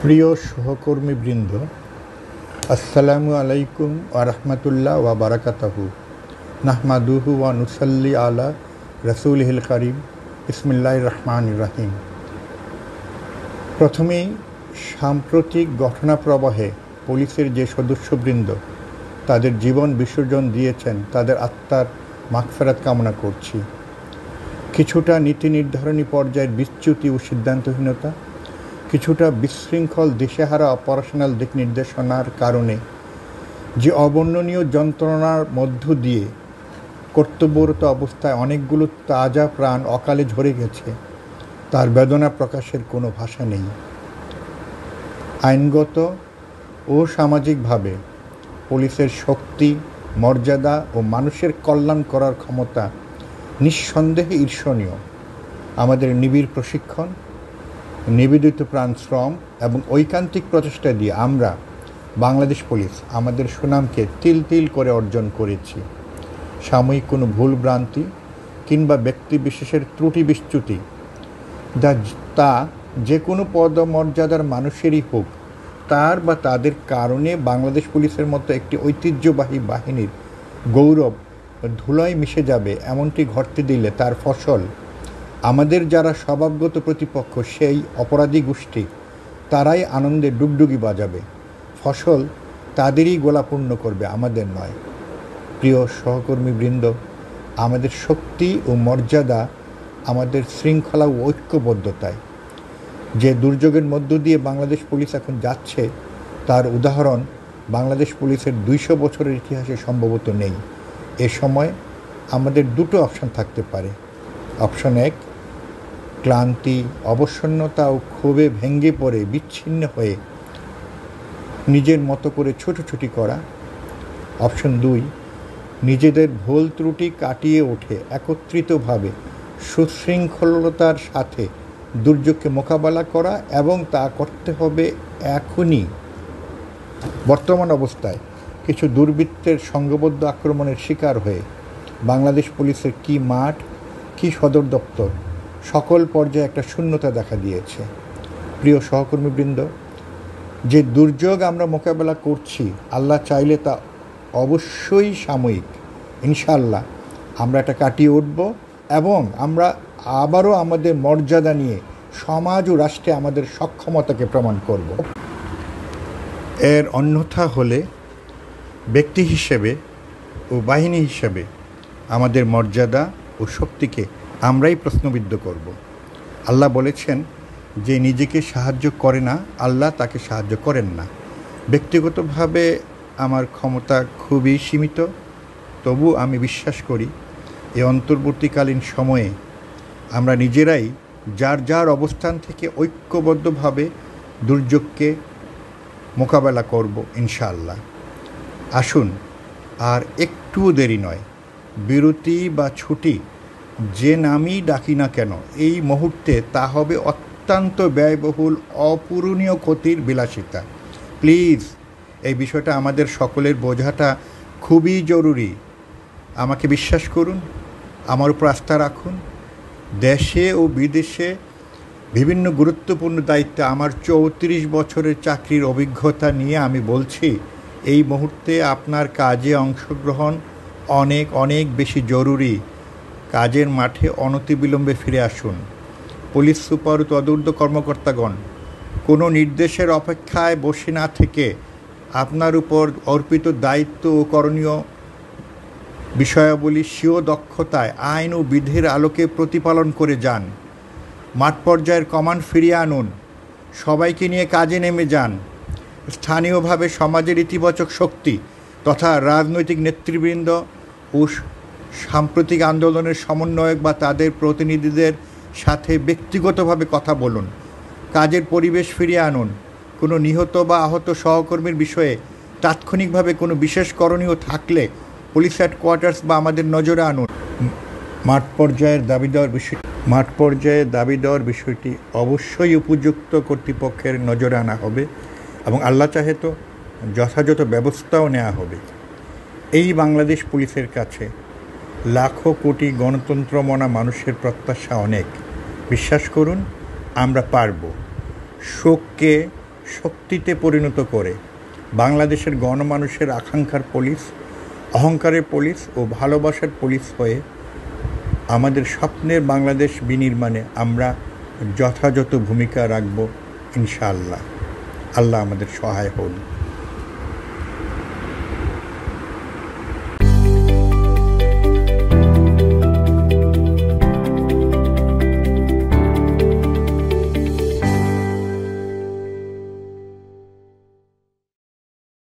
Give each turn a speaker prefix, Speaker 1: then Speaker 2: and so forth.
Speaker 1: প্রিয় সহকর্মীবৃন্দ, আসসালামু আলাইকুম ওয়া রাহমাতুল্লাহ ওয়া বারাকাতুহু। নাহমাদুহু ওয়া নুসাল্লি আলা রাসূলিহিল কারীম। বিসমিল্লাহির রহমানির রহিম। প্রথমেই সাম্প্রতিক ঘটনাপ্রবাহে পুলিশের যে সদস্যবৃন্দ তাদের জীবন বিসর্জন দিয়েছেন, তাদের আত্মার মাগফিরাত কামনা করছি। কিছুটা নীতি নির্ধারণী পর্যায়ের বিচ্যুতি ও সিদ্ধান্তহীনতা, কিছুটা বিশৃঙ্খল দিশেহারা অপারেশনাল দিক নির্দেশনার কারণে যে অবর্ণনীয় যন্ত্রণার মধ্য দিয়ে কর্তব্যরত অবস্থায় অনেকগুলো তাজা প্রাণ অকালে ঝরে গেছে, তার বেদনা প্রকাশের কোনো ভাষা নেই। আইনগত ও সামাজিকভাবে পুলিশের শক্তি, মর্যাদা ও মানুষের কল্যাণ করার ক্ষমতা নিঃসন্দেহে ঈর্ষণীয়। আমাদের নিবিড় প্রশিক্ষণ, নিবেদিত প্রাণ শ্রম এবং ঐকান্তিক প্রচেষ্টা দিয়ে আমরা বাংলাদেশ পুলিশ আমাদের সুনামকে তিল তিল করে অর্জন করেছি। সাময়িক কোনো ভুল ভ্রান্তি কিংবা ব্যক্তিবিশেষের ত্রুটি বিচ্যুতি তা যে কোনো পদমর্যাদার মানুষেরই হোক, তার বা তাদের কারণে বাংলাদেশ পুলিশের মতো একটি ঐতিহ্যবাহী বাহিনীর গৌরব ধুলোয় মিশে যাবে, এমনটি ঘটতে দিলে তার ফসল আমাদের যারা স্বভাবগত প্রতিপক্ষ, সেই অপরাধী গোষ্ঠী, তারাই আনন্দে ডুগডুগি বাজাবে। ফসল তাদেরই গোলাপূর্ণ করবে, আমাদের নয়। প্রিয় সহকর্মীবৃন্দ, আমাদের শক্তি ও মর্যাদা আমাদের শৃঙ্খলা ও ঐক্যবদ্ধতায়। যে দুর্যোগের মধ্য দিয়ে বাংলাদেশ পুলিশ এখন যাচ্ছে, তার উদাহরণ বাংলাদেশ পুলিশের 200 বছরের ইতিহাসে সম্ভবত নেই। এ সময় আমাদের দুটো অপশন থাকতে পারে। অপশন 1, ক্লান্তি, অবসন্নতা ও ক্ষোভে ভেঙে পড়ে বিচ্ছিন্ন হয়ে নিজের মতো করে ছুটোছুটি করা। অপশন 2, নিজেদের ভুল ত্রুটি কাটিয়ে ওঠে একত্রিতভাবে সুশৃঙ্খলতার সাথে দুর্যোগকে মোকাবেলা করা, এবং তা করতে হবে এখনই। বর্তমান অবস্থায় কিছু দুর্বৃত্তের সংঘবদ্ধ আক্রমণের শিকার হয়ে বাংলাদেশ পুলিশের কি মাঠ, কি সদর দপ্তর, সকল পর্যায়ে একটা শূন্যতা দেখা দিয়েছে। প্রিয় সহকর্মীবৃন্দ, যে দুর্যোগ আমরা মোকাবেলা করছি, আল্লাহ চাইলে তা অবশ্যই সাময়িক। ইনশাআল্লাহ আমরা এটা কাটিয়ে উঠব এবং আমরা আবারও আমাদের মর্যাদা নিয়ে সমাজ ও রাষ্ট্রে আমাদের সক্ষমতাকে প্রমাণ করব। এর অন্যথা হলে ব্যক্তি হিসেবে ও বাহিনী হিসেবে আমাদের মর্যাদা ও শক্তিকে আমরাই প্রশ্নবিদ্ধ করব। আল্লাহ বলেছেন, যে নিজেকে সাহায্য করে না, আল্লাহ তাকে সাহায্য করেন না। ব্যক্তিগতভাবে আমার ক্ষমতা খুবই সীমিত, তবু আমি বিশ্বাস করি এই অন্তর্বর্তীকালীন সময়ে আমরা নিজেরাই যার যার অবস্থান থেকে ঐক্যবদ্ধভাবে দুর্যোগকে মোকাবেলা করব ইনশাআল্লাহ। আসুন, আর একটুও দেরি নয়, বিরতি বা ছুটি যে নামই ডাকি না কেন, এই মুহূর্তে তা হবে অত্যন্ত ব্যয়বহুল, অপূরণীয় ক্ষতির বিলাসিতা। প্লিজ, এই বিষয়টা আমাদের সকলের বোঝাটা খুবই জরুরি। আমাকে বিশ্বাস করুন, আমার উপর আস্থা রাখুন। দেশে ও বিদেশে বিভিন্ন গুরুত্বপূর্ণ দায়িত্বে আমার 34 বছরের চাকরির অভিজ্ঞতা নিয়ে আমি বলছি, এই মুহূর্তে আপনার কাজে অংশগ্রহণ অনেক অনেক বেশি জরুরি। কাজের মাঠে অনতিবিলম্বে ফিরে আসুন। পুলিশ সুপার ও তদূর্ধ্ব কর্মকর্তাগণ, কোনো নির্দেশের অপেক্ষায় বসে না থেকে আপনার উপর অর্পিত দায়িত্ব ও করণীয় বিষয়াবলী স্বীয় দক্ষতায় আইন ও বিধির আলোকে প্রতিপালন করে যান। মাঠ পর্যায়ের কমান্ড ফিরিয়ে আনুন। সবাইকে নিয়ে কাজে নেমে যান। স্থানীয়ভাবে সমাজের ইতিবাচক শক্তি তথা রাজনৈতিক নেতৃবৃন্দ ও সাম্প্রতিক আন্দোলনের সমন্বয়ক বা তাদের প্রতিনিধিদের সাথে ব্যক্তিগতভাবে কথা বলুন। কাজের পরিবেশ ফিরিয়ে আনুন। কোনো নিহত বা আহত সহকর্মীর বিষয়ে তাৎক্ষণিকভাবে কোনো বিশেষ করণীয় থাকলে পুলিশ হেডকোয়ার্টার্স বা আমাদের নজরে আনুন। মাঠ পর্যায়ে দাবি দেওয়ার বিষয়টি অবশ্যই উপযুক্ত কর্তৃপক্ষের নজরে আনা হবে এবং আল্লাহ চাহে তো যথাযথ ব্যবস্থাও নেওয়া হবে। এই বাংলাদেশ পুলিশের কাছে লাখো কোটি গণতন্ত্রমনা মানুষের প্রত্যাশা অনেক। বিশ্বাস করুন, আমরা পারব। শোককে শক্তিতে পরিণত করে বাংলাদেশের গণমানুষের আকাঙ্ক্ষার পুলিশ, অহংকারের পুলিশ ও ভালোবাসার পুলিশ হয়ে আমাদের স্বপ্নের বাংলাদেশ বিনির্মাণে আমরা যথাযথ ভূমিকা রাখব ইনশাআল্লাহ। আল্লাহ আমাদের সহায় হন।